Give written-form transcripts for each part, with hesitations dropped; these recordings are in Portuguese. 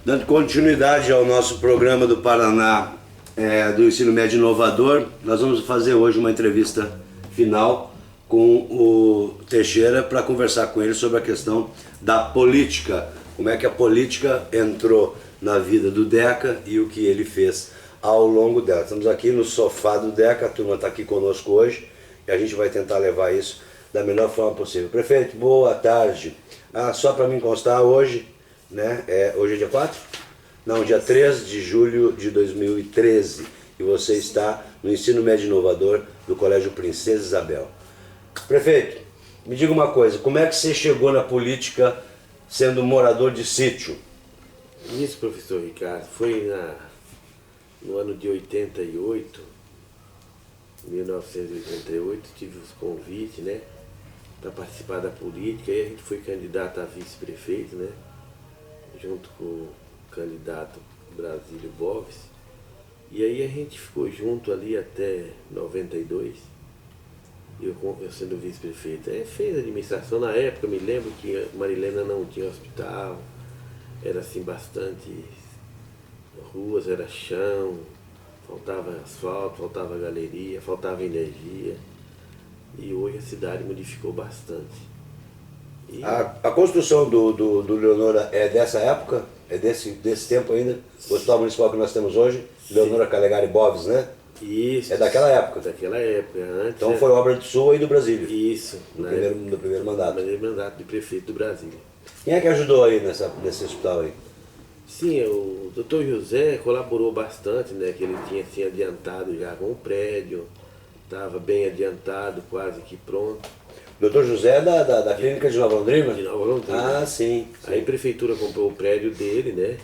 Dando continuidade ao nosso programa do Paraná, do Ensino Médio Inovador, nós vamos fazer hoje uma entrevista final com o Teixeira para conversar com ele sobre a questão da política, como é que a política entrou na vida do Deca e o que ele fez ao longo dela. Estamos aqui no sofá do Deca, a turma está aqui conosco hoje e a gente vai tentar levar isso da melhor forma possível. Prefeito, boa tarde. Só para me constar, hoje, né, hoje é dia 4? Não, dia 3 de julho de 2013. E você está no Ensino Médio Inovador do Colégio Princesa Isabel. Prefeito, me diga uma coisa, como é que você chegou na política sendo morador de sítio? Isso, professor Ricardo, foi no ano de 1988, tive os convites, né, para participar da política, e a gente foi candidato a vice-prefeito, né, junto com o candidato Brasílio Boves, e aí a gente ficou junto ali até 92, eu sendo vice-prefeito. Fez administração na época, me lembro que Marilena não tinha hospital, era assim bastante ruas, era chão, faltava asfalto, faltava galeria, faltava energia, e hoje a cidade modificou bastante. A construção do Leonora é dessa época? É desse tempo ainda? O hospital municipal que nós temos hoje, Leonora Calegari Boves, né? Isso. É daquela época? Daquela época. Antes então foi obra do sua e do Brasília? Isso. Do primeiro mandato? No primeiro mandato de prefeito do Brasília. Quem é que ajudou aí nesse hospital aí? Sim, o doutor José colaborou bastante, né? Que ele tinha assim, adiantado já com o prédio, estava bem adiantado, quase que pronto. Doutor José da clínica de Nova Londrina? De Nova Londrina. Sim. Aí a prefeitura comprou o prédio dele, né?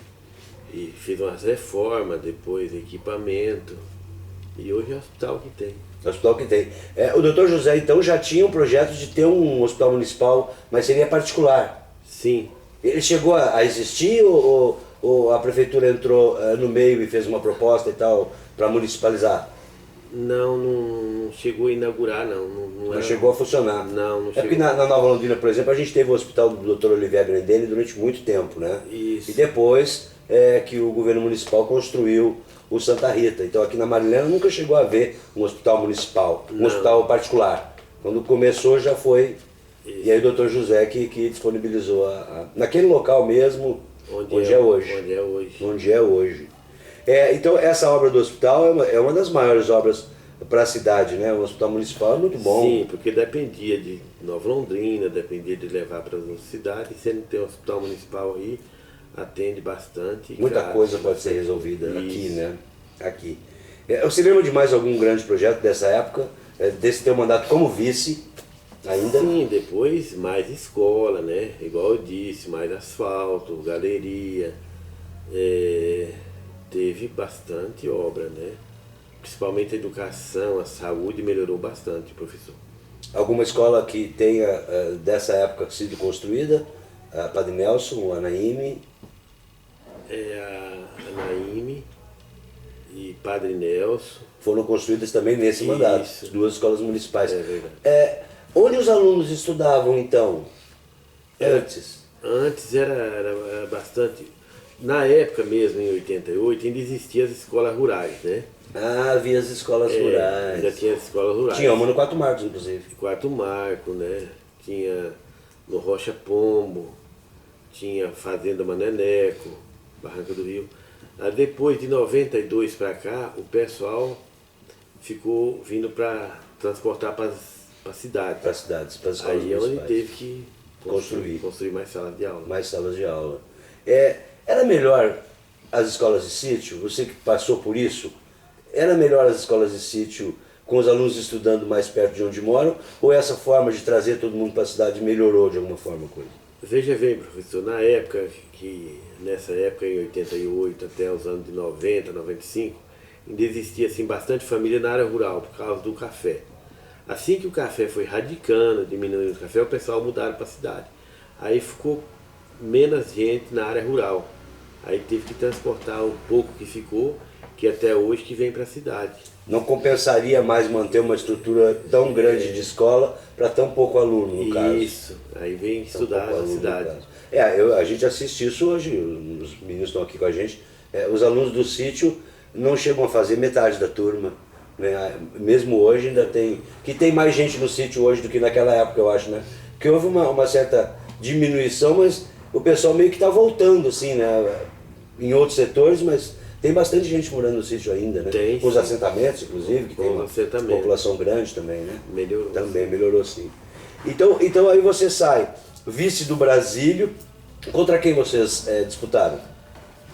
E fez umas reformas, depois equipamento. E hoje é o hospital que tem. O hospital que tem. O doutor José, então, já tinha um projeto de ter um hospital municipal, mas seria particular? Sim. Ele chegou a existir ou a prefeitura entrou no meio e fez uma proposta e tal para municipalizar? Não chegou a inaugurar, não. Não chegou a funcionar? Não chegou. Porque na Nova Londrina, por exemplo, a gente teve o hospital do Dr. Olivier Grendene durante muito tempo, né? Isso. E depois que o governo municipal construiu o Santa Rita. Então aqui na Marilena nunca chegou a haver um hospital municipal, um hospital particular. Quando começou já foi. Isso. E aí o Dr. José que disponibilizou naquele local mesmo, onde é hoje. Onde é hoje. Então essa obra do hospital é uma das maiores obras para a cidade, né? O hospital municipal é muito bom. Sim, porque dependia de Nova Londrina, dependia de levar para as outras cidades, e sendo ter um hospital municipal aí, atende bastante. Muita coisa pode ser resolvida aqui, né? Aqui. Você lembra de mais algum grande projeto dessa época, desse teu mandato como vice ainda? Sim, depois mais escola, né? Igual eu disse, mais asfalto, galeria, teve bastante obra, né? Principalmente a educação, a saúde melhorou bastante, professor. Alguma escola que tenha dessa época sido construída? A Padre Nelson, o Anaíme? A Anaíme e Padre Nelson. Foram construídas também nesse mandato, as duas escolas municipais. É verdade. Onde os alunos estudavam então, antes? Antes era bastante... Na época mesmo, em 88, ainda existiam as escolas rurais, né? Havia as escolas rurais. Ainda tinha as escolas rurais. Tinha uma no Quatro Marcos, inclusive. Quatro Marcos, né? Tinha no Rocha Pombo, tinha Fazenda Maneneco, Barranca do Rio. Depois de 92 para cá, o pessoal ficou vindo para transportar para as cidades. Para as cidades, para as escolas municipais. Aí é onde teve que construir mais salas de aula. Mais salas de aula. Era melhor as escolas de sítio, você que passou por isso, era melhor as escolas de sítio com os alunos estudando mais perto de onde moram, ou essa forma de trazer todo mundo para a cidade melhorou de alguma forma a coisa? Veja bem, professor, nessa época, em 88 até os anos de 90, 95, ainda existia assim, bastante família na área rural, por causa do café. Assim que o café foi radicando, diminuindo o café, o pessoal mudaram para a cidade. Aí ficou menos gente na área rural. Aí teve que transportar o pouco que ficou, que até hoje que vem para a cidade. Não compensaria mais manter uma estrutura tão grande de escola para tão pouco aluno, no caso. Isso, aí vem estudar na cidade. A gente assiste isso hoje, os meninos estão aqui com a gente. Os alunos do sítio não chegam a fazer metade da turma. Né? Mesmo hoje ainda tem mais gente no sítio hoje do que naquela época, eu acho, né? Porque houve uma certa diminuição, mas o pessoal meio que está voltando, assim, né? Em outros setores, mas tem bastante gente morando no sítio ainda, né? Tem, com os sim. assentamentos, inclusive, que Com tem os uma assentamentos. população grande também, né? Melhorou. Também melhorou, sim. Então aí você sai vice do Brasílio. Contra quem vocês disputaram?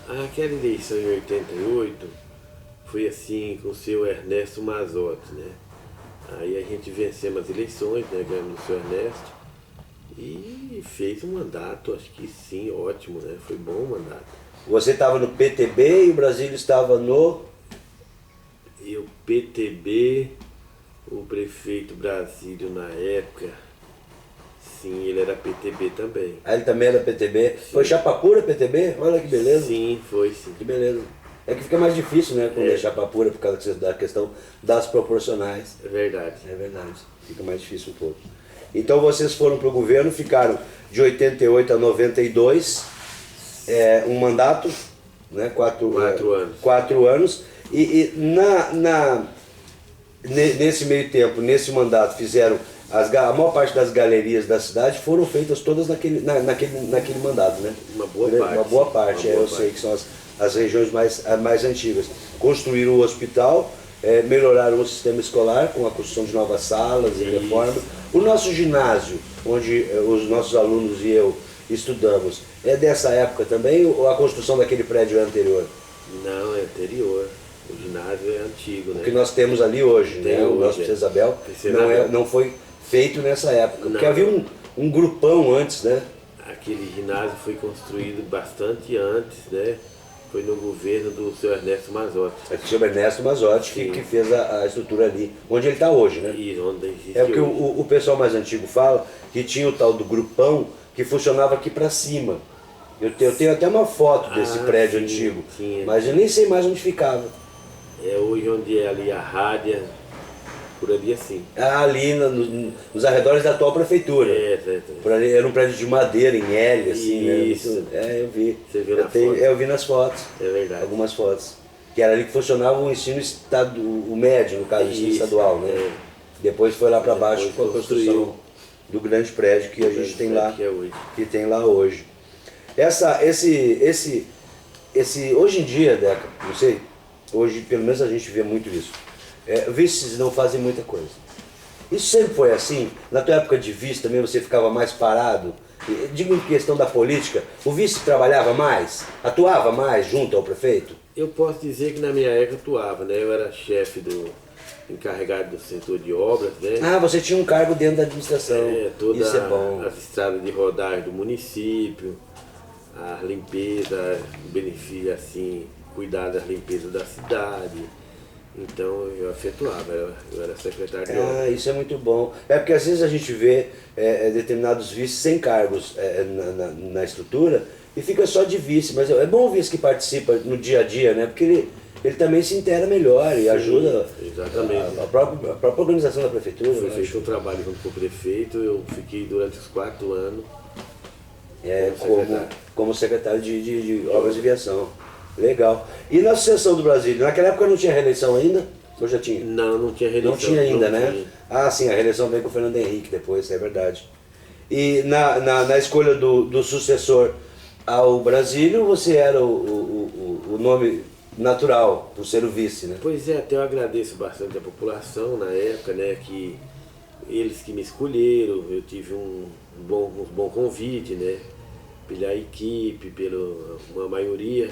Aquela eleição em 88 foi assim com o seu Ernesto Mazotti, né? Aí a gente vencemos as eleições, né? Ganhamos o seu Ernesto e fez um mandato, acho que sim, ótimo, né? Foi bom o mandato. Você estava no PTB e o Brasílio estava no... E o PTB, o prefeito Brasílio na época, sim, ele era PTB também. Ah, ele também era PTB. Sim. Foi chapa pura PTB? Olha que beleza. Sim, foi sim. Que beleza. É que fica mais difícil, né, quando é chapa pura por causa da questão das proporcionais. É verdade. É verdade. Fica mais difícil um pouco. Então vocês foram para o governo, ficaram de 88 a 92, um mandato, né, 4 anos. 4 anos. E nesse meio tempo, nesse mandato, fizeram a maior parte das galerias da cidade foram feitas todas naquele mandato, né? Uma boa parte. Uma boa parte, eu sei que são as regiões mais antigas. Construíram o hospital, melhoraram o sistema escolar com a construção de novas salas e reforma. O nosso ginásio, onde os nossos alunos e eu estudamos, é dessa época também ou a construção daquele prédio é anterior? Não, é anterior. O ginásio é antigo, né? O que nós temos ali hoje, né? O nosso Princesa Isabel, não foi feito nessa época. Não. Porque havia um grupão antes, né? Aquele ginásio foi construído bastante antes, né? Foi no governo do seu Ernesto Mazotti. É o seu Ernesto Mazotti que fez a estrutura ali, onde ele está hoje, né? E onde existe o que o pessoal mais antigo fala, que tinha o tal do grupão que funcionava aqui para cima. Eu tenho até uma foto desse prédio antigo, mas eu nem sei mais onde ficava. É hoje onde é ali a Rádia, por ali assim. Ali nos arredores da atual prefeitura. Por ali era um prédio de madeira, em L, assim, isso. Né? Eu vi. Você viu na foto? Eu vi nas fotos. É verdade. Algumas fotos. Que era ali que funcionava o ensino o médio, no caso, o ensino estadual, né? Depois foi lá para baixo com a construção do grande prédio que a gente tem lá, que tem lá hoje. Hoje em dia, Deca, não sei, hoje pelo menos a gente vê muito isso. Vices não fazem muita coisa. Isso sempre foi assim? Na tua época de vice também você ficava mais parado? Digo em questão da política, o vice trabalhava mais? Atuava mais junto ao prefeito? Eu posso dizer que na minha época atuava, né? Eu era chefe encarregado do setor de obras, né? Ah, você tinha um cargo dentro da administração. Todas isso é bom. As estradas de rodagem do município, a limpeza, o benefício assim, cuidar das limpezas da cidade. Então eu efetuava, eu era secretário de obras. Ah, isso é muito bom. É porque às vezes a gente vê determinados vices sem cargos na estrutura e fica só de vice, mas é bom o vice que participa no dia a dia, né? Porque ele também se inteira melhor e ajuda a própria organização da prefeitura. Foi feito um trabalho junto com o prefeito, eu fiquei durante os 4 anos como secretário de obras e viação. Legal. E na sucessão do Brasília, naquela época não tinha reeleição ainda? Ou já tinha? Não tinha reeleição. Não tinha ainda, né? Tinha. Ah, sim, a reeleição veio com o Fernando Henrique depois, é verdade. E na escolha do sucessor ao Brasílio, você era o nome natural, por ser o vice, né? Pois é, até eu agradeço bastante a população na época, né? Que eles que me escolheram, eu tive um bom convite, né? Pela equipe, pela uma maioria.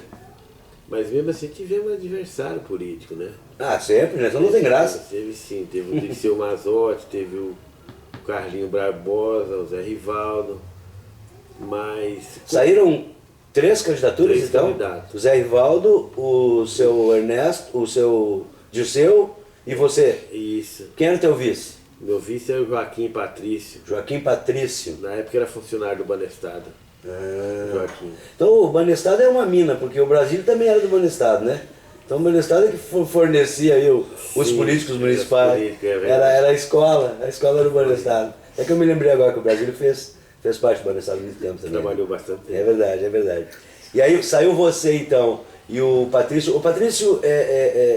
Mas mesmo assim tivemos um adversário político, né? Ah, sempre, né? Então não tem graça. Teve sim, teve o Dirceu Mazotti, teve o Carlinho Barbosa, o Zé Rivaldo, mas... Saíram 3 candidaturas, então? Candidatos. O Zé Rivaldo, o seu Ernesto, o seu Dirceu e você? Isso. Quem era o teu vice? Meu vice era o Joaquim Patrício. Joaquim Patrício. Na época era funcionário do Banestado. Joaquim. Então o Banestado é uma mina, porque o Brasil também era do Banestado, né? Então o Banestado é que fornecia aí os Sim, políticos municipais. políticos, é verdade. Era a escola do Banestado. É que eu me lembrei agora que o Brasil fez parte do Banestado há muito tempo também. Trabalhou bastante tempo. É verdade, é verdade. E aí saiu você então e o Patrício. O Patrício,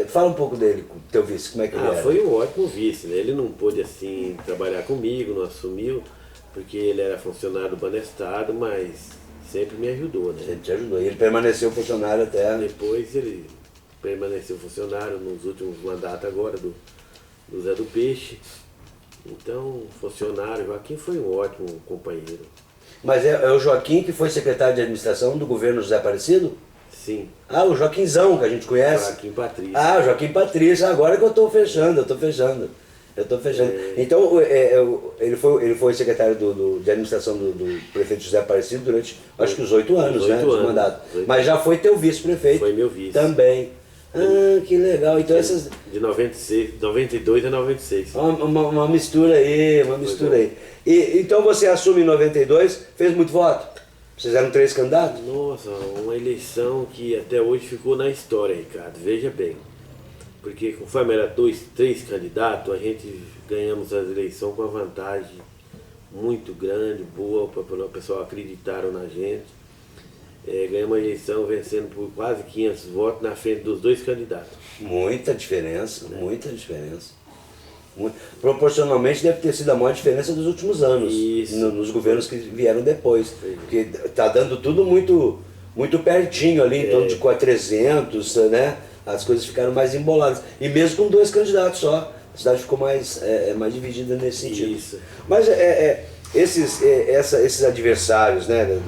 fala um pouco dele, teu vice, como é que ele era? Foi um ótimo vice, né? Ele não pôde assim trabalhar comigo, não assumiu, porque ele era funcionário do Banestado, mas sempre me ajudou, né? Ele te ajudou. E ele permaneceu funcionário até. Depois ele permaneceu funcionário nos últimos mandatos agora do Zé do Peixe. Então, funcionário, Joaquim foi um ótimo companheiro. Mas é o Joaquim que foi secretário de administração do governo José Aparecido? Sim, Ah, o Joaquinzão, que a gente conhece. Joaquim Patrício. Ah, o Joaquim Patrício, agora que eu estou fechando. Então, ele foi secretário de administração do prefeito José Aparecido durante, acho que os 8 anos, né, de mandato. Mas já foi teu vice-prefeito. Foi meu vice. Também. Ah, que legal. Então essas... De 92 a 96. Uma mistura aí, então você assume em 92, fez muito voto? Vocês eram 3 candidatos? Nossa, uma eleição que até hoje ficou na história, Ricardo. Veja bem. Porque conforme era 3 candidatos, a gente ganhamos as eleições com uma vantagem muito grande, boa, para o pessoal acreditaram na gente. Ganhamos a eleição vencendo por quase 500 votos na frente dos 2 candidatos. Muita diferença. Proporcionalmente deve ter sido a maior diferença dos últimos anos, nos governos que vieram depois. Porque está dando tudo muito, muito pertinho ali, em torno de 300, né? As coisas ficaram mais emboladas. E mesmo com 2 candidatos só, a cidade ficou mais dividida nesse sentido. Isso. Mas esses adversários, né,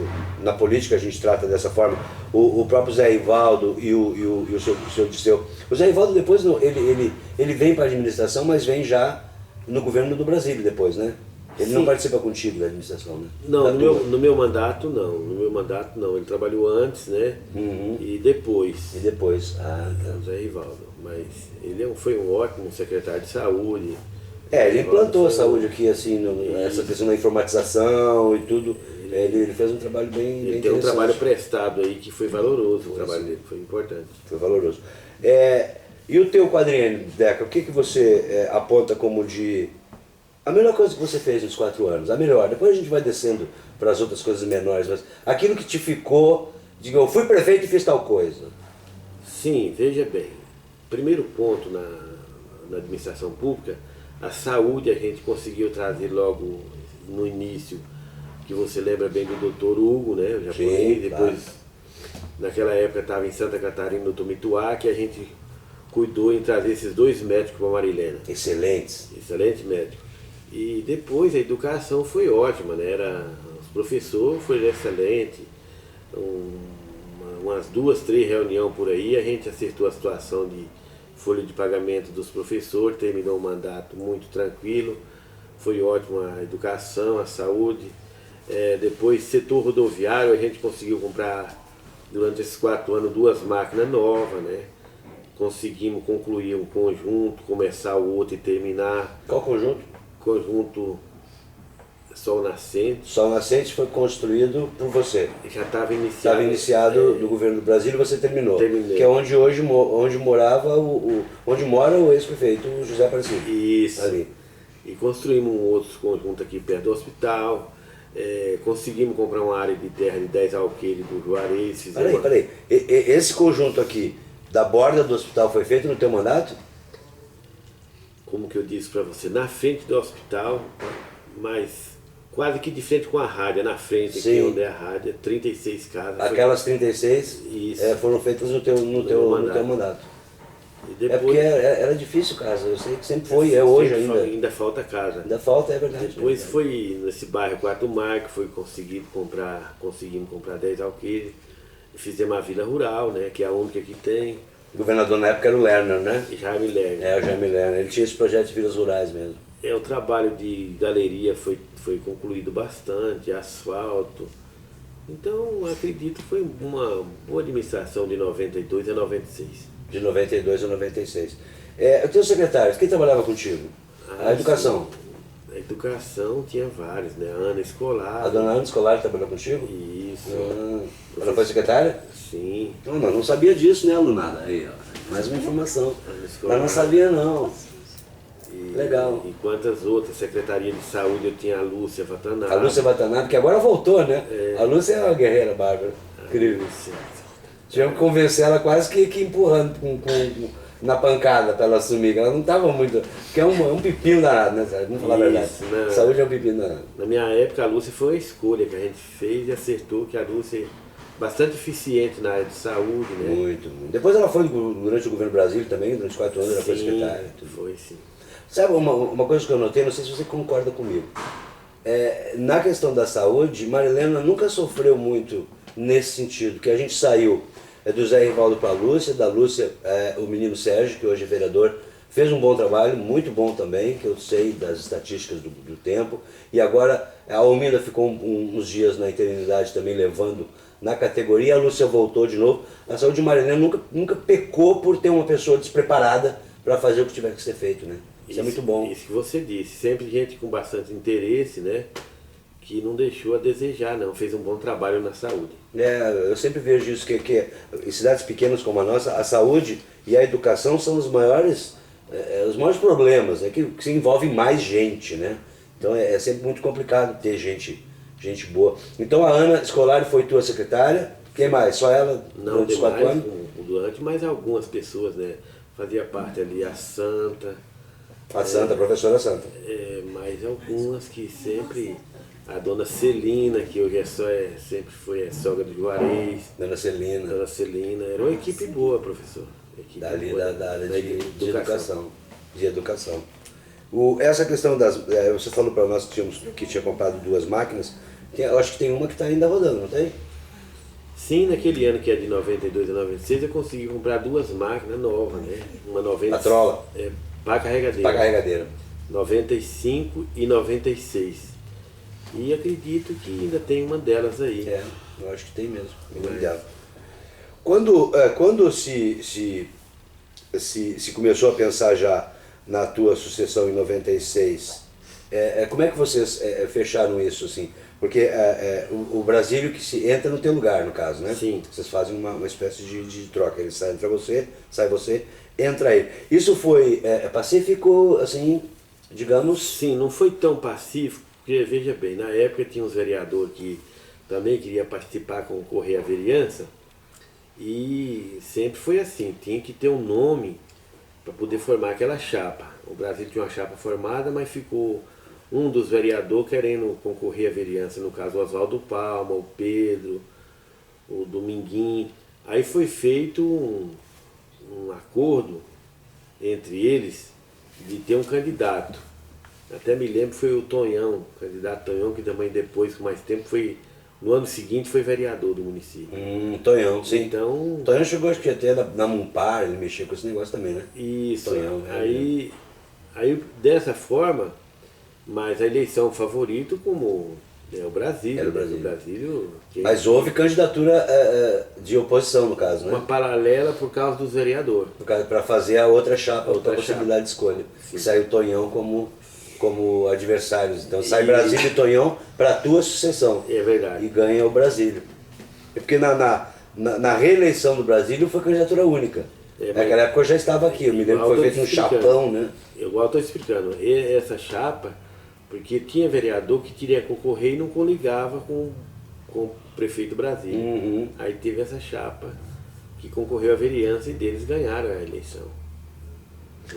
na política a gente trata dessa forma, o próprio Zé Rivaldo e o seu Disseu. O Zé Rivaldo depois, ele vem para a administração, mas vem já no governo do Brasil depois, né? Ele não participa contigo da administração, né? Não, no meu mandato não. No meu mandato não. Ele trabalhou antes, né? Uhum. E depois. Ah, tá. O Zé Rivaldo. Mas ele foi um ótimo secretário de saúde. Ele implantou a saúde aqui, assim, essa questão da informatização e tudo. Ele fez um trabalho bem Ele tem interessante. um trabalho prestado aí que foi valoroso, o trabalho dele foi importante. Foi valoroso. E o teu quadriênio, Deca, o que você aponta como a melhor coisa que você fez nos 4 anos? A melhor, depois a gente vai descendo para as outras coisas menores, mas aquilo que te ficou, diga, eu fui prefeito e fiz tal coisa. Sim, veja bem. Primeiro ponto na administração pública, a saúde a gente conseguiu trazer logo no início, que você lembra bem do Dr. Hugo, né, o japonês. Sim, depois, claro. Naquela época estava em Santa Catarina, no Tomituá, que a gente cuidou em trazer esses 2 médicos para Marilena. Excelentes. Excelente médico. E depois a educação foi ótima, né? Os professores foram excelentes. Umas 2, 3 reuniões por aí, a gente acertou a situação de folha de pagamento dos professores, terminou o mandato muito tranquilo. Foi ótima a educação, a saúde. Depois, setor rodoviário, a gente conseguiu comprar, durante esses 4 anos, 2 máquinas novas, né? Conseguimos concluir um conjunto, começar o outro e terminar. Qual conjunto? Conjunto Sol Nascente. Sol Nascente foi construído por você. Já estava iniciado. Estava iniciado no governo do Brasil e você terminou. Terminei. Que é onde hoje onde mora o ex-prefeito José Aparecido. Isso. Ali. E construímos um outro conjunto aqui perto do hospital. Conseguimos comprar uma área de terra de 10 alqueires do Juarez. Peraí. Esse conjunto aqui, da borda do hospital, foi feito no teu mandato? Como que eu disse para você, na frente do hospital, mas quase que de frente com a rádio, na frente, aqui onde é a rádio, 36 casas. Aquelas 36 foram feitas no teu mandato. E depois, porque era difícil casa, eu sei que sempre foi, hoje ainda. Ainda falta casa. Ainda falta, é verdade. Depois foi nesse bairro 4 Mar, que foi conseguimos comprar 10 alqueires. Fizemos a Vila Rural, né, que é a única que tem. O governador na época era o Lerner, né? Jaime Lerner. O Jaime Lerner. Ele tinha esse projeto de vilas rurais mesmo. O trabalho de galeria foi concluído bastante, asfalto. Então, acredito que foi uma boa administração de 92 a 96. De 92 a 96. O teu secretário, quem trabalhava contigo? A educação? Sim. A educação tinha vários, né? A Ana Escolar. A dona Ana Escolar trabalhou contigo? Isso. Ela foi secretária? Sim. Não sabia disso, né, Lunada? Aí, ó. Mais uma informação. escola. Mas não sabia não. E, Legal. E quantas outras secretarias de saúde eu tinha a Lúcia Watanabe. A Lúcia Watanabe, que agora voltou, né? É. A Lúcia é uma guerreira bárbara. Incrível. Lúcia. Tivemos que convencer ela quase que empurrando na pancada para ela assumir, que ela não estava muito. Porque é um pepino danado, né? Vamos falar a verdade. Isso, né? Saúde é um pepino danado. Na minha época, a Lúcia foi uma escolha que a gente fez e acertou que a Lúcia é bastante eficiente na área de saúde, né? Muito, muito. Depois ela foi durante o governo Brasil também, durante 4 anos ela foi Sim, secretária. Tudo. foi sim. Sabe uma coisa que eu notei, não sei se você concorda comigo. Na questão da saúde, Marilena nunca sofreu muito nesse sentido, que a gente saiu do Zé Rivaldo para a Lúcia, da Lúcia o menino Sérgio, que hoje é vereador, fez um bom trabalho, muito bom também, que eu sei das estatísticas do tempo, e agora a Almida ficou uns dias na eternidade também levando na categoria, a Lúcia voltou de novo. A saúde de Marilena nunca pecou por ter uma pessoa despreparada para fazer o que tiver que ser feito, né? Isso é muito bom. Isso que você disse, sempre gente com bastante interesse, né? Que não deixou a desejar, não, fez um bom trabalho na saúde. Eu sempre vejo isso, que em cidades pequenas como a nossa, a saúde e a educação são os maiores problemas, né? Que se envolve mais gente, né? Então é sempre muito complicado ter gente boa. Então a Ana Scolari foi tua secretária, quem mais? Só ela? Não durante os 4 demais, anos? durante, mas algumas pessoas, né? Fazia parte ali a Santa. A Santa, a professora Santa. Mas algumas que sempre, a dona Celina, que hoje sempre foi sogra do Juarez. Dona Celina. Dona Celina, era uma equipe boa, professor. Equipe Dali boa, da área da de educação. De educação. Essa questão você falou para nós que tinha comprado 2 máquinas, eu acho que tem uma que está ainda rodando, não tem? Sim, naquele ano que é de 92 a 96, eu consegui comprar 2 máquinas novas, né? Uma 90. A trola? Pá carregadeira. Para carregadeira. 95 e 96. E acredito que ainda tem uma delas aí. Eu acho que tem mesmo. Quando se começou a pensar já na tua sucessão em 96, como é que vocês fecharam isso assim? Porque o Brasílio que entra no teu lugar, no caso, né? Sim. Vocês fazem uma espécie de troca, ele sai, entra você, sai você, entra ele. Isso foi pacífico, assim, digamos? Sim, não foi tão pacífico, porque veja bem, na época tinha uns vereadores que também queria participar, concorrer à vereança, e sempre foi assim, tinha que ter um nome para poder formar aquela chapa. O Brasil tinha uma chapa formada, mas ficou um dos vereadores querendo concorrer à vereança, no caso o Oswaldo Palma, o Pedro, o Dominguinho. Aí foi feito um acordo entre eles de ter um candidato. Até me lembro foi o Tonhão, o candidato Tonhão, que também depois, com mais tempo, no ano seguinte foi vereador do município. Tonhão, sim. Então, Tonhão chegou, acho que até na Mumpar, ele mexia com esse negócio também, né? isso. Tonhão, aí dessa forma, mas a eleição favorito como o Brasil. Era o né? Brasílio. Mas houve candidatura de oposição, no caso, né? Uma paralela por causa dos vereadores. Para fazer a outra chapa, outra Outra possibilidade de escolha. Sim. Que saiu Tonhão como adversários. Então sai Brasília e Tonhão para a tua sucessão. É verdade. E ganha o Brasília. Porque na reeleição do Brasília foi candidatura única. Naquela época eu já estava aqui, eu me lembro que foi feito um chapão, né? Igual estou explicando, essa chapa, porque tinha vereador que queria concorrer e não coligava com o prefeito Brasília. Uhum. Aí teve essa chapa que concorreu à vereança e deles ganharam a eleição.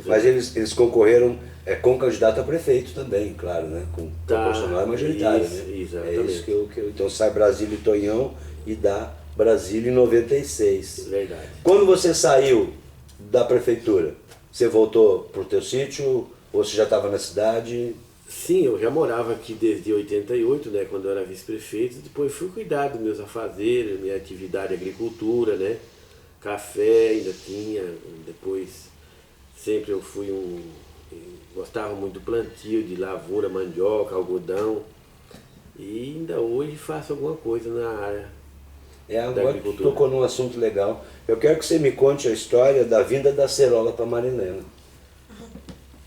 Mas eles concorreram com candidato a prefeito também, claro, né? Com proporcional e majoritário, isso, né? exatamente. É isso que eu... Então sai Brasília e Tonhão e dá Brasília em 96. Verdade. Quando você saiu da prefeitura, você voltou para o teu sítio ou você já estava na cidade? Sim, eu já morava aqui desde 88, né, quando eu era vice-prefeito, depois fui cuidar dos meus afazeres, minha atividade de agricultura, né, café ainda tinha, depois sempre eu gostava muito do plantio, de lavoura, mandioca, algodão, e ainda hoje faço alguma coisa na área da Agora agricultura. tu tocou num assunto legal. Eu quero que você me conte a história da vinda da Cerola para Marilena.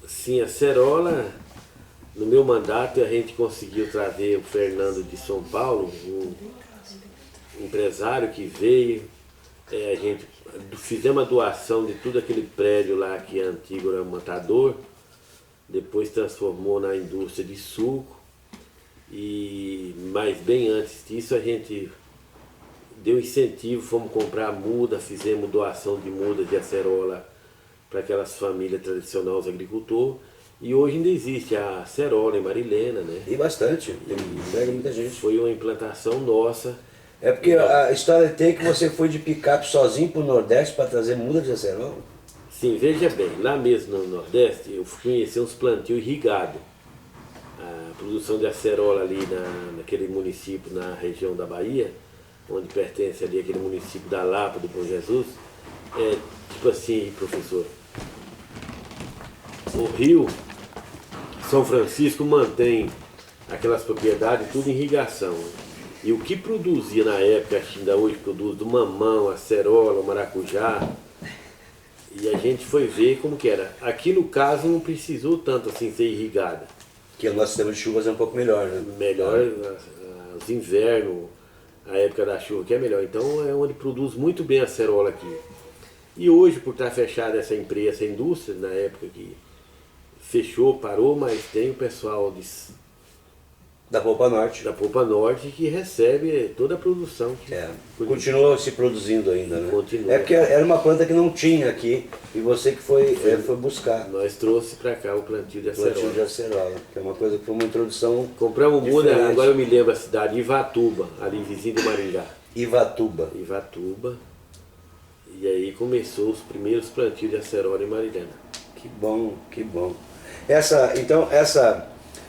Sim, a Cerola, no meu mandato, a gente conseguiu trazer o Fernando de São Paulo, um empresário que veio, A gente fizemos a doação de tudo aquele prédio lá que antigo era matador, depois transformou na indústria de suco, mas bem antes disso a gente deu incentivo, fomos comprar muda, fizemos doação de muda de acerola para aquelas famílias tradicionais, os agricultores, e hoje ainda existe a acerola em Marilena, né? E bastante, pega muita gente. Foi uma implantação nossa. É porque a história tem que você foi de picape sozinho para o Nordeste para trazer muda de acerola? Sim, veja bem, lá mesmo no Nordeste eu fui conhecer uns plantios irrigados. A produção de acerola ali naquele município, na região da Bahia, onde pertence ali aquele município da Lapa, do Bom Jesus, tipo assim, professor, o Rio São Francisco mantém aquelas propriedades tudo em irrigação. E o que produzia na época, acho que ainda hoje produz, do mamão, acerola, o maracujá, e a gente foi ver como que era. Aqui no caso não precisou tanto assim ser irrigada. Que o nosso sistema de chuvas é um pouco melhor, né? Melhor, os invernos, a época da chuva que é melhor. Então é onde produz muito bem a acerola aqui. E hoje, por estar fechada essa empresa, essa indústria, na época que fechou, parou, mas tem o pessoal Da Polpa Norte. da Polpa Norte que recebe toda a produção. Continua se produzindo ainda, né? Continua. É porque era uma planta que não tinha aqui e você que foi buscar. Nós trouxe para cá o plantio de acerola. Plantio de acerola, que é uma coisa que foi uma introdução. Compramos muda, diferente. agora eu me lembro a cidade, Ivatuba, ali vizinho de Maringá. Ivatuba. Ivatuba. E aí começou os primeiros plantios de acerola em Marilena. Que bom, que bom. Então, essa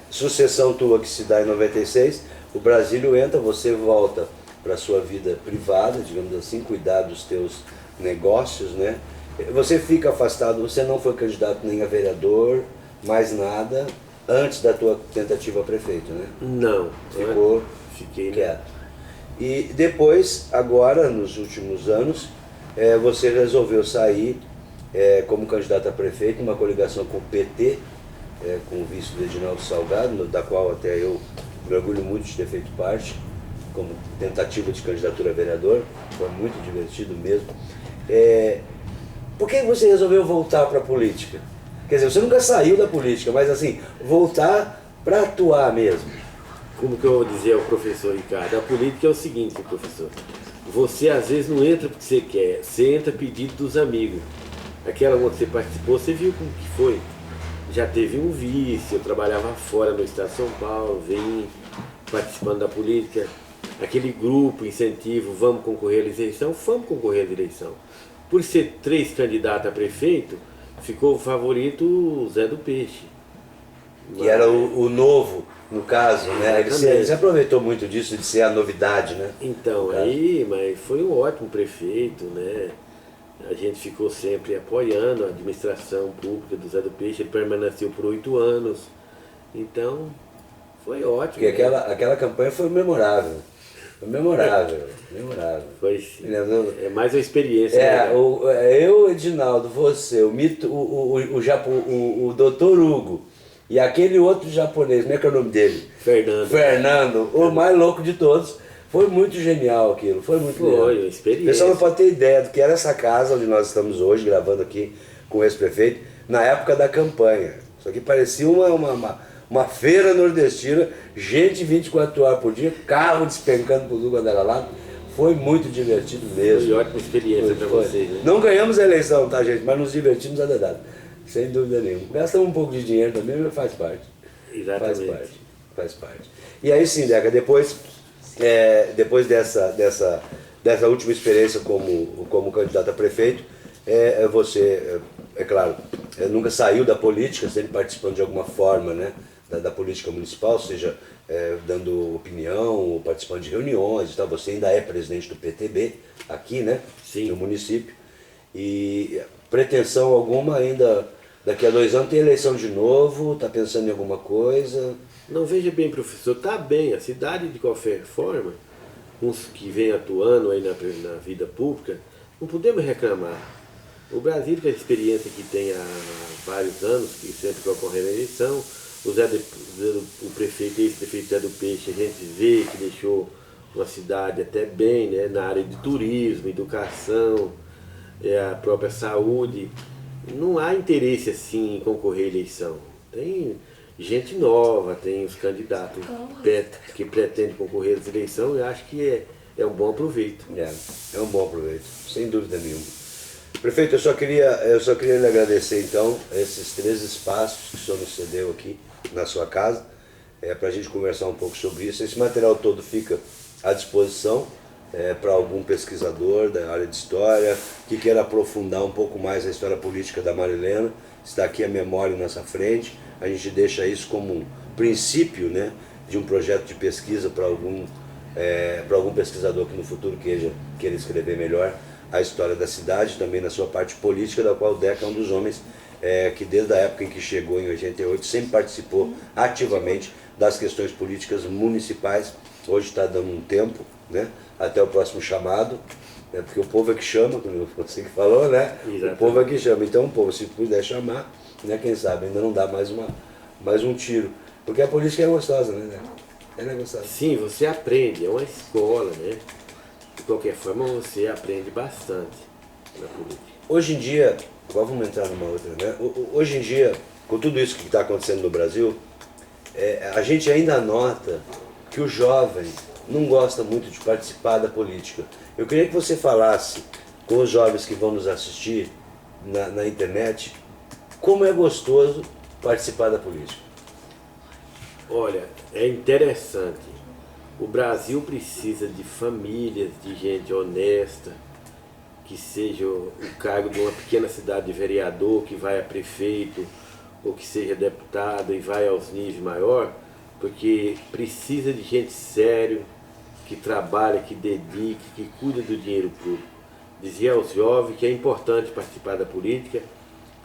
sucessão tua que se dá em 96, o Brasílio entra, você volta para a sua vida privada, digamos assim, cuidar dos teus negócios, né? Você fica afastado, você não foi candidato nem a vereador, mais nada, antes da tua tentativa a prefeito, né? Não. Fiquei quieto. E depois, agora, nos últimos anos, você resolveu sair como candidato a prefeito, numa coligação com o PT, com o vice do Edinaldo Salgado, da qual até eu me orgulho muito de ter feito parte, como tentativa de candidatura a vereador, foi muito divertido mesmo. Por que você resolveu voltar para a política? Quer dizer, você nunca saiu da política, mas assim, voltar para atuar mesmo. Como que eu vou dizer ao professor Ricardo? A política é o seguinte, professor. Você às vezes não entra porque você quer, você entra a pedido dos amigos. Aquela onde você participou, você viu como que foi. Já teve um vice, eu trabalhava fora no estado de São Paulo, vim participando da política. Aquele grupo, incentivo, vamos concorrer à eleição, vamos concorrer à eleição. Por ser 3 candidatos a prefeito, ficou o favorito o Zé do Peixe. Que era o novo, no caso, né? Ele se aproveitou muito disso, de ser a novidade, né? Então, mas foi um ótimo prefeito, né? A gente ficou sempre apoiando a administração pública do Zé do Peixe, ele permaneceu por 8 anos. Então, foi ótimo. Porque aquela campanha foi memorável. Foi memorável. Foi sim. É mais uma experiência. Eu, Edinaldo, você, o doutor Hugo e aquele outro japonês, como é que é o nome dele? Fernando, o mais louco de todos. Foi muito genial aquilo, foi muito legal. Foi uma experiência. O pessoal não pode ter ideia do que era essa casa onde nós estamos hoje, gravando aqui com o ex-prefeito, na época da campanha. Isso aqui parecia uma feira nordestina, gente 24 horas por dia, carro despencando por tudo quando era lá. Foi muito divertido mesmo. Foi ótima experiência para vocês, né? Não ganhamos a eleição, tá, gente? Mas nos divertimos a dedado. Sem dúvida nenhuma. Gastamos um pouco de dinheiro também, mas faz parte. Exatamente. Faz parte. E aí sim, Deca, depois dessa última experiência como candidato a prefeito, você, claro, nunca saiu da política, sempre participando de alguma forma, né, da política municipal, seja dando opinião, ou participando de reuniões e tal. Você ainda é presidente do PTB aqui, né? Sim. No município. E pretensão alguma ainda, daqui a 2 anos tem eleição de novo, está pensando em alguma coisa? Não, veja bem, professor, está bem, a cidade de qualquer forma, uns que vem atuando aí na vida pública, não podemos reclamar. O Brasil, com a experiência que tem há vários anos, que sempre que ocorre a eleição, o prefeito, ex-prefeito Zé do Peixe, a gente vê que deixou uma cidade até bem, né, na área de turismo, educação, a própria saúde. Não há interesse assim em concorrer à eleição. Tem gente nova, tem os candidatos que pretendem concorrer às eleições, eu acho que é um bom aproveito. É um bom aproveito, sem dúvida nenhuma. Prefeito, eu só queria lhe agradecer então esses 3 espaços que o senhor nos cedeu aqui na sua casa, para a gente conversar um pouco sobre isso. Esse material todo fica à disposição para algum pesquisador da área de história que queira aprofundar um pouco mais a história política da Marilena. Está aqui a memória na nossa frente, a gente deixa isso como um princípio, né, de um projeto de pesquisa para algum pesquisador que no futuro queira escrever melhor a história da cidade, também na sua parte política, da qual o Deca é um dos homens que desde a época em que chegou em 88 sempre participou ativamente das questões políticas municipais. Hoje está dando um tempo, né, até o próximo chamado, né, porque o povo é que chama, como você que falou, né? Exatamente. O povo é que chama, então o povo, se puder chamar, né, quem sabe ainda não dá mais um tiro, porque a política é gostosa, né? Ela é gostosa. Sim, você aprende, é uma escola, né? De qualquer forma, você aprende bastante na política. Hoje em dia, agora vamos entrar numa outra, né? Hoje em dia, com tudo isso que está acontecendo no Brasil, a gente ainda nota que o jovem não gosta muito de participar da política. Eu queria que você falasse com os jovens que vão nos assistir na internet, como é gostoso participar da política. Olha, é interessante. O Brasil precisa de famílias, de gente honesta, que seja o cargo de uma pequena cidade de vereador, que vai a prefeito, ou que seja deputado e vai aos níveis maiores, porque precisa de gente séria, que trabalha, que dedique, que cuida do dinheiro público. Dizia aos jovens que é importante participar da política,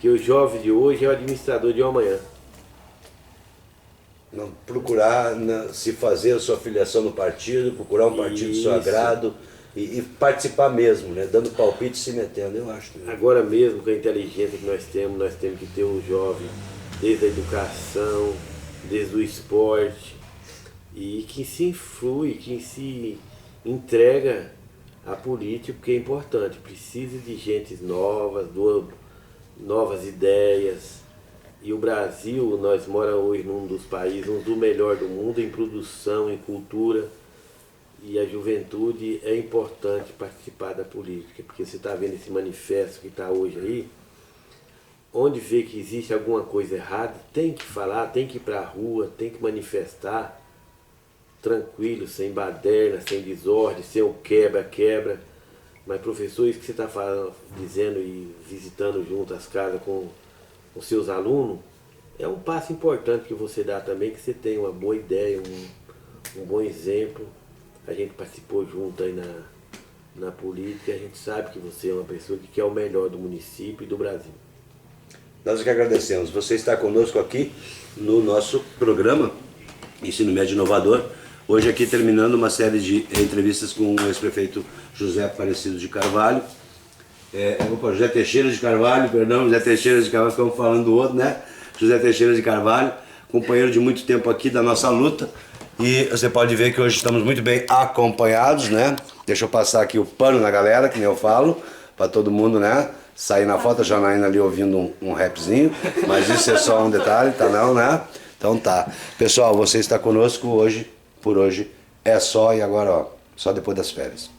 que o jovem de hoje é o administrador de amanhã. Não, procurar se fazer a sua filiação no partido, procurar um partido do seu agrado e participar mesmo, né? Dando palpite e se metendo, eu acho. Agora mesmo, com a inteligência que nós temos que ter um jovem desde a educação, desde o esporte, e que se influi, que se entrega à política, porque é importante. Precisa de gente novas, novas ideias. E o Brasil, nós moramos hoje num dos países, um do melhor do mundo em produção, em cultura, e a juventude é importante participar da política, porque você está vendo esse manifesto que está hoje aí, onde vê que existe alguma coisa errada, tem que falar, tem que ir para a rua, tem que manifestar, tranquilo, sem baderna, sem desordem, sem o quebra-quebra. Mas professor, isso que você está dizendo e visitando junto as casas com os seus alunos, é um passo importante que você dá também, que você tem uma boa ideia, um bom exemplo. A gente participou junto aí na política, a gente sabe que você é uma pessoa que quer o melhor do município e do Brasil. Nós que agradecemos. Você está conosco aqui no nosso programa Ensino Médio Inovador. Hoje aqui terminando uma série de entrevistas com o ex-prefeito José Aparecido de Carvalho. José Teixeira de Carvalho, ficamos falando do outro, né? José Teixeira de Carvalho, companheiro de muito tempo aqui da nossa luta. E você pode ver que hoje estamos muito bem acompanhados, né? Deixa eu passar aqui o pano na galera, que nem eu falo, para todo mundo, né? Sair na foto, a Janaína ali ouvindo um rapzinho, mas isso é só um detalhe, tá não, né? Então tá. Pessoal, você está conosco hoje, por hoje é só, e agora ó, só depois das férias.